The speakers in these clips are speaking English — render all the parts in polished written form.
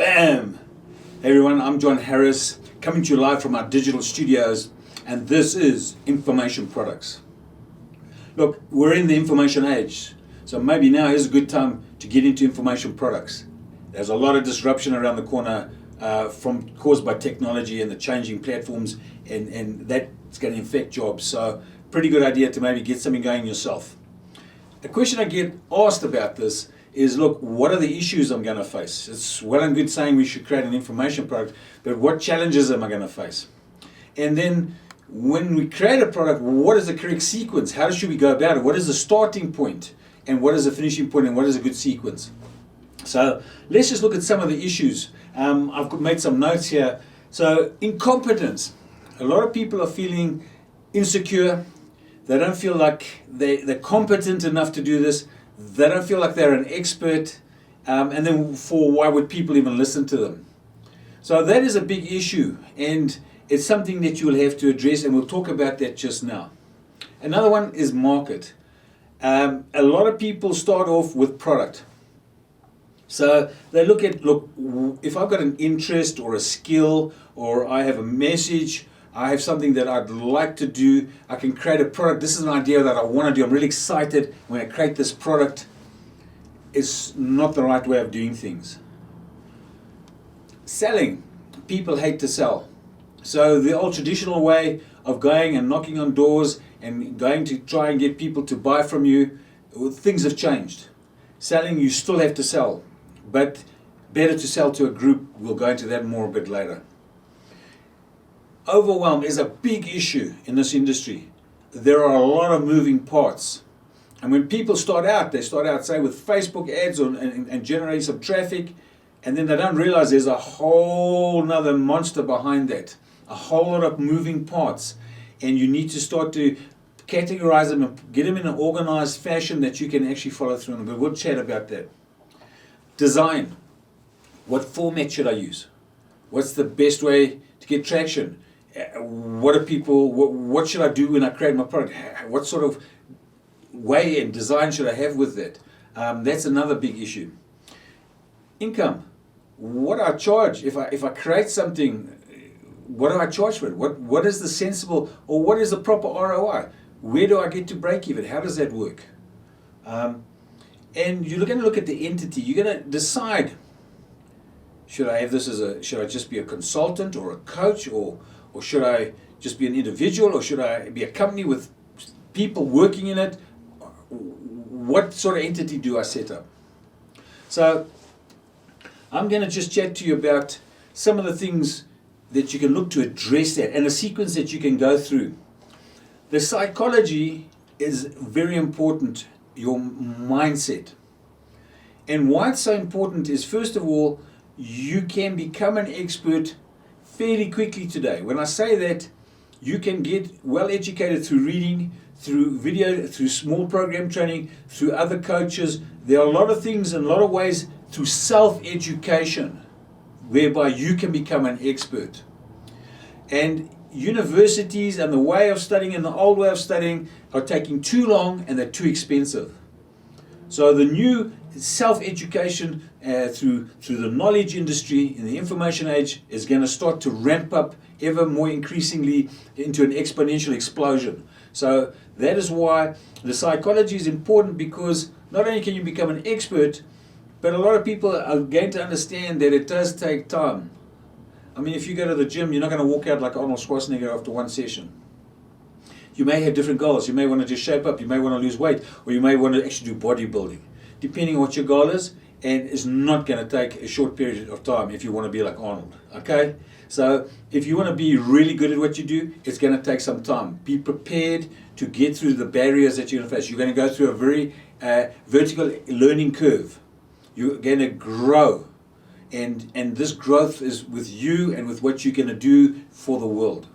Bam! Hey everyone, I'm John Harris, coming to you live from our digital studios, and this is Information Products. Look, we're in the information age, so maybe now is a good time to get into information products. There's a lot of disruption around the corner caused by technology and the changing platforms, and that's going to affect jobs. So, pretty good idea to maybe get something going yourself. The question I get asked about this is, look, what are the issues I'm going to face? It's well and good saying we should create an information product, but what challenges am I going to face? And then when we create a product, what is the correct sequence? How should we go about it? What is the starting point? And what is the finishing point? And what is a good sequence? So let's just look at some of the issues. I've made some notes here. So incompetence. A lot of people are feeling insecure. They don't feel like they're competent enough to do this. They don't feel like they're an expert, and then why would people even listen to them? So that is a big issue, and it's something that you will have to address, and we'll talk about that just now. Another one is market. A lot of people start off with product. So they look, if I've got an interest or a skill, or I have a message, I have something that I'd like to do, I can create a product. This is an idea that I want to do. I'm really excited when I create this product. It's not the right way of doing things. Selling. People hate to sell. So the old traditional way of going and knocking on doors and going to try and get people to buy from you, things have changed. Selling, you still have to sell, but better to sell to a group. We'll go into that more a bit later. Overwhelm is a big issue in this industry. There are a lot of moving parts. And when people start out, say, with Facebook ads and generating some traffic, and then they don't realize there's a whole nother monster behind that. A whole lot of moving parts. And you need to start to categorize them and get them in an organized fashion that you can actually follow through on. But we'll chat about that. Design. What format should I use? What's the best way to get traction? What should I do when I create my product? What sort of way and design should I have with that? That's another big issue. Income. What do I charge? If I create something, what do I charge for it? What is the sensible, or what is the proper ROI? Where do I get to break even? How does that work? And you're going to look at the entity. You're going to decide, should I just be a consultant or a coach, or should I just be an individual, or should I be a company with people working in it? What sort of entity do I set up? So I'm going to just chat to you about some of the things that you can look to address that, and a sequence that you can go through. The psychology is very important, your mindset. And why it's so important is, first of all, you can become an expert fairly quickly today. When I say that, you can get well educated through reading, through video, through small program training, through other coaches. There are a lot of things and a lot of ways through self-education whereby you can become an expert. And universities and the way of studying and the old way of studying are taking too long, and they're too expensive. So the new self-education through the knowledge industry in the information age is going to start to ramp up ever more increasingly into an exponential explosion. So that is why the psychology is important, because not only can you become an expert, but a lot of people are going to understand that it does take time. I mean, if you go to the gym, you're not going to walk out like Arnold Schwarzenegger after one session. You may have different goals. You may want to just shape up. You may want to lose weight. Or you may want to actually do bodybuilding. Depending on what your goal is, and it's not going to take a short period of time if you want to be like Arnold. Okay? So if you want to be really good at what you do, it's going to take some time. Be prepared to get through the barriers that you're going to face. You're going to go through a very vertical learning curve. You're going to grow. And this growth is with you and with what you're going to do for the world.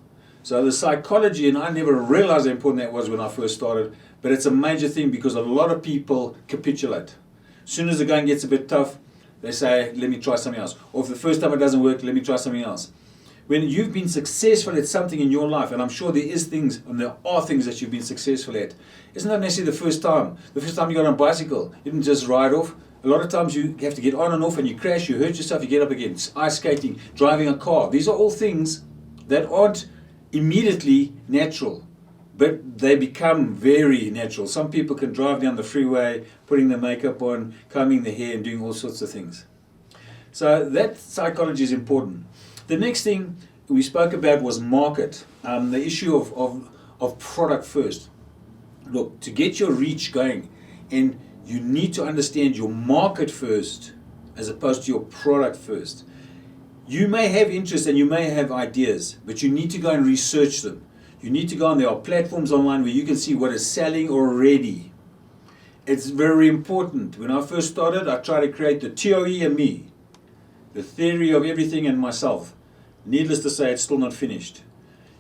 So the psychology, and I never realized how important that was when I first started, but it's a major thing, because a lot of people capitulate. As soon as the going gets a bit tough, they say, let me try something else. Or if the first time it doesn't work, let me try something else. When you've been successful at something in your life, and I'm sure there is things, and there are things that you've been successful at, it's not necessarily the first time. The first time you got on a bicycle, you didn't just ride off. A lot of times you have to get on and off, and you crash, you hurt yourself, you get up again. Ice skating, driving a car. These are all things that aren't immediately natural, but they become very natural. Some people can drive down the freeway, putting their makeup on, combing their hair, and doing all sorts of things. So that psychology is important. The next thing we spoke about was market, the issue of product first. Look, to get your reach going, and you need to understand your market first as opposed to your product first. You may have interest and you may have ideas, but you need to go and research them. You need to go on, there are platforms online where you can see what is selling already. It's very important. When I first started, I tried to create the TOE and me, the theory of everything and myself. Needless to say, it's still not finished.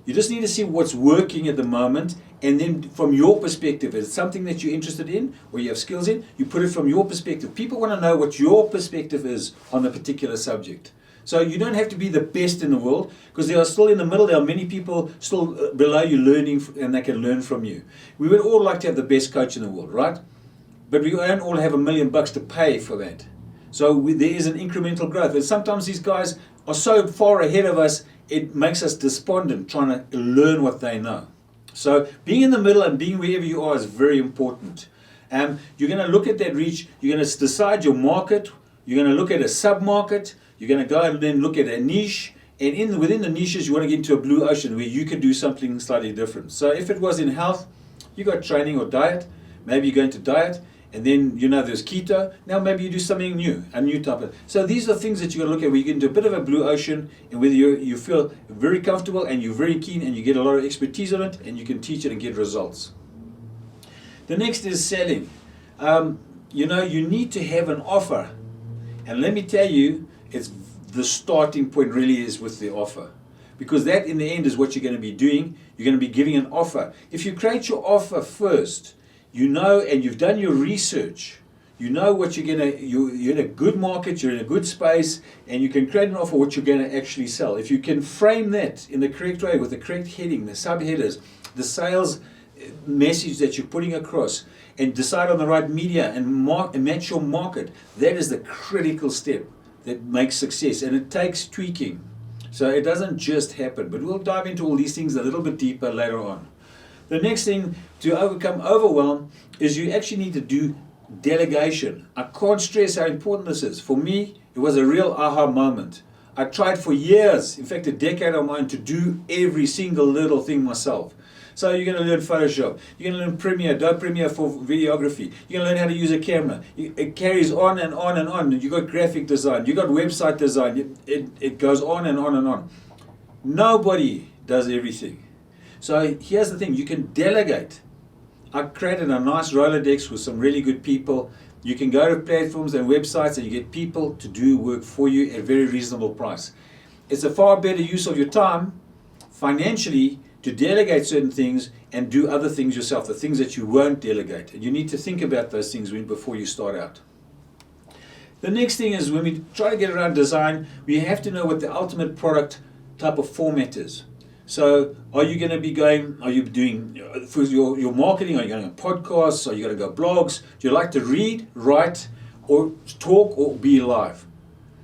You just need to see what's working at the moment, and then from your perspective, if it's something that you're interested in or you have skills in, you put it from your perspective. People want to know what your perspective is on a particular subject. So you don't have to be the best in the world, because there are still in the middle, there are many people still below you learning, and they can learn from you. We would all like to have the best coach in the world, right? But we don't all have $1 million to pay for that. So there is an incremental growth. And sometimes these guys are so far ahead of us, it makes us despondent trying to learn what they know. So being in the middle and being wherever you are is very important. You're going to look at that reach, you're going to decide your market, you're going to look at a sub-market, you're going to go and then look at a niche, and within the niches you want to get into a blue ocean where you can do something slightly different. So if it was in health, you got training or diet, maybe you go into diet, and then there's keto. Now maybe you do something new, a new type of. So these are things that you got to look at where you get into a bit of a blue ocean, and whether you feel very comfortable and you're very keen and you get a lot of expertise on it, and you can teach it and get results. The next is selling. You need to have an offer, and let me tell you, it's the starting point really is with the offer, because that in the end is what you're going to be doing. You're going to be giving an offer. If you create your offer first, and you've done your research, you know what you're in a good market, you're in a good space, and you can create an offer what you're going to actually sell. If you can frame that in the correct way with the correct heading, the subheaders, the sales message that you're putting across, and decide on the right media and match your market, that is the critical step that makes success, and it takes tweaking. So it doesn't just happen, but we'll dive into all these things a little bit deeper later on. The next thing to overcome overwhelm is you actually need to do delegation. I can't stress how important this is. For me, it was a real aha moment. I tried for years, in fact a decade of mine, to do every single little thing myself. So you're going to learn Photoshop, you're going to learn Premiere, Adobe Premiere for videography, you're going to learn how to use a camera. It carries on and on and on. You've got graphic design, you've got website design, it goes on and on and on. Nobody does everything. So here's the thing, you can delegate. I created a nice Rolodex with some really good people. You can go to platforms and websites and you get people to do work for you at a very reasonable price. It's a far better use of your time financially to delegate certain things and do other things yourself, the things that you won't delegate. And you need to think about those things before you start out. The next thing is, when we try to get around design, we have to know what the ultimate product type of format is. So are you doing for your marketing, are you going to go podcasts, are you going to go blogs? Do you like to read, write, or talk, or be live?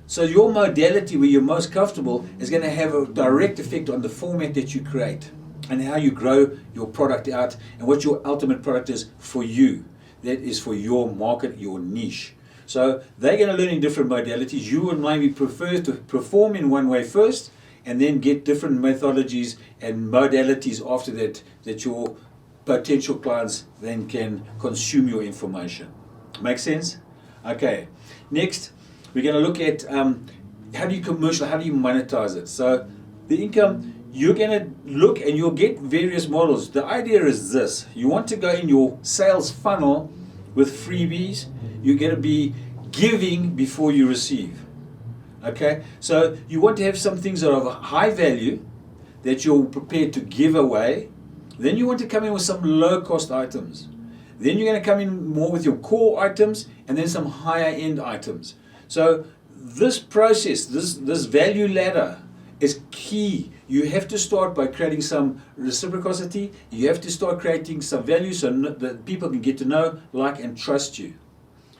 So your modality where you're most comfortable is going to have a direct effect on the format that you create and how you grow your product out and what your ultimate product is for you. That is for your market, your niche. So they're going to learn in different modalities. You would maybe prefer to perform in one way first, and then get different methodologies and modalities after that your potential clients then can consume your information. Make sense? Okay. Next, we're going to look at how do you monetize it. So the income, you're going to look and you'll get various models. The idea is this: you want to go in your sales funnel with freebies. You're going to be giving before you receive. Okay, so you want to have some things that are of high value that you're prepared to give away. Then you want to come in with some low cost items. Then you're going to come in more with your core items and then some higher end items. So this process, this value ladder is key. You have to start by creating some reciprocity. You have to start creating some value so that people can get to know, like, and trust you.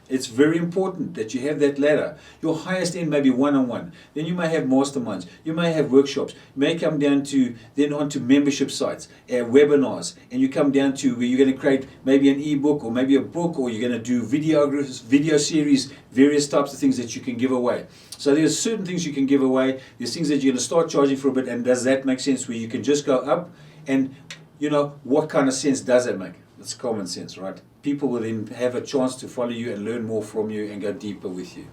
It's very important that you have that ladder. Your highest end may be one-on-one. Then you may have masterminds. You may have workshops. You may come down to then onto membership sites, webinars, and you come down to where you're going to create maybe an ebook or maybe a book, or you're going to do video series, various types of things that you can give away. So there's certain things you can give away. There's things that you're going to start charging for a bit, and does that make sense where you can just go up? And you know, what kind of sense does that make? It's common sense, right? People will then have a chance to follow you and learn more from you and go deeper with you.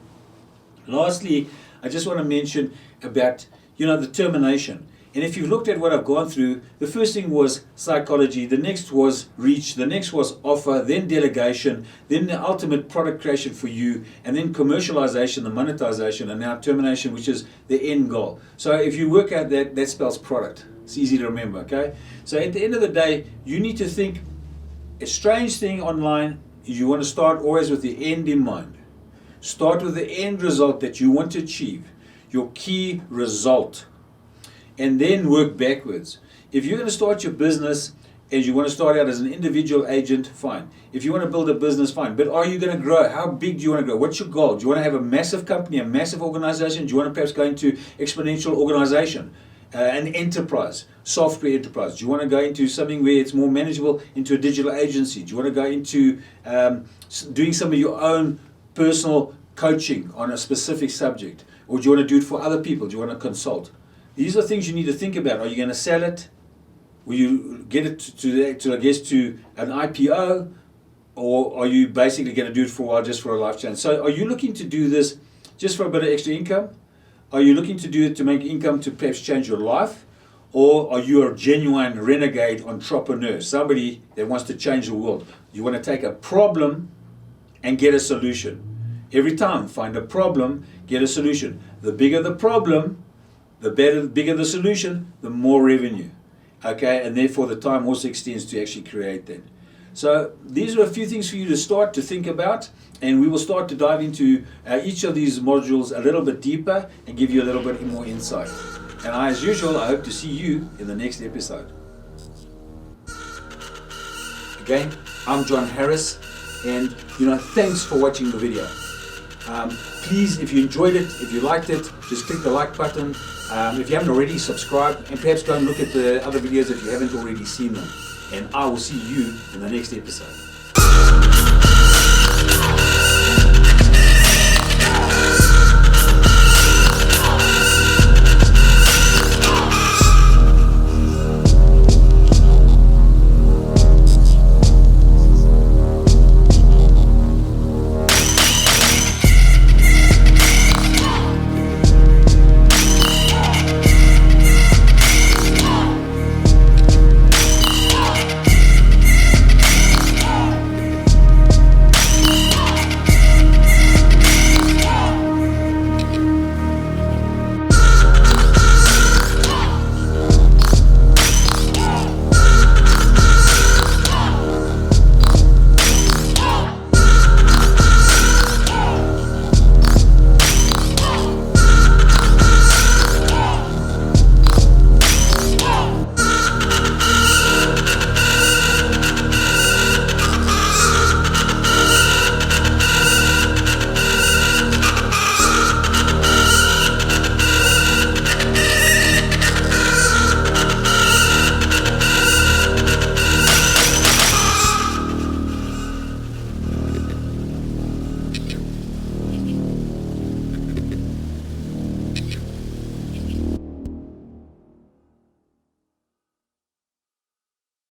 Lastly, I just want to mention about, the termination. And if you've looked at what I've gone through, the first thing was psychology, the next was reach, the next was offer, then delegation, then the ultimate product creation for you, and then commercialization, the monetization, and now termination, which is the end goal. So if you work out that spells product. It's easy to remember, okay? So at the end of the day, you need to think. A strange thing online is you want to start always with the end in mind. Start with the end result that you want to achieve, your key result, and then work backwards. If you're going to start your business and you want to start out as an individual agent, fine. If you want to build a business, fine. But are you going to grow? How big do you want to grow? What's your goal? Do you want to have a massive company, a massive organization? Do you want to perhaps go into exponential organization? An enterprise, software enterprise? Do you want to go into something where it's more manageable, into a digital agency? Do you want to go into doing some of your own personal coaching on a specific subject? Or do you want to do it for other people? Do you want to consult? These are things you need to think about. Are you going to sell it? Will you get it to an IPO? Or are you basically going to do it for a while, just for a life change? So are you looking to do this just for a bit of extra income? Are you looking to do it to make income to perhaps change your life? Or are you a genuine renegade entrepreneur, somebody that wants to change the world? You want to take a problem and get a solution. Every time, find a problem, get a solution. The bigger the problem, the bigger the solution, the more revenue. Okay, and therefore the time also extends to actually create that. So these are a few things for you to start to think about, and we will start to dive into each of these modules a little bit deeper and give you a little bit more insight. And as usual, I hope to see you in the next episode. Again, I'm John Harris, and thanks for watching the video. Please, if you enjoyed it, if you liked it, just click the like button. If you haven't already, subscribe, and perhaps go and look at the other videos if you haven't already seen them. And I will see you in the next episode.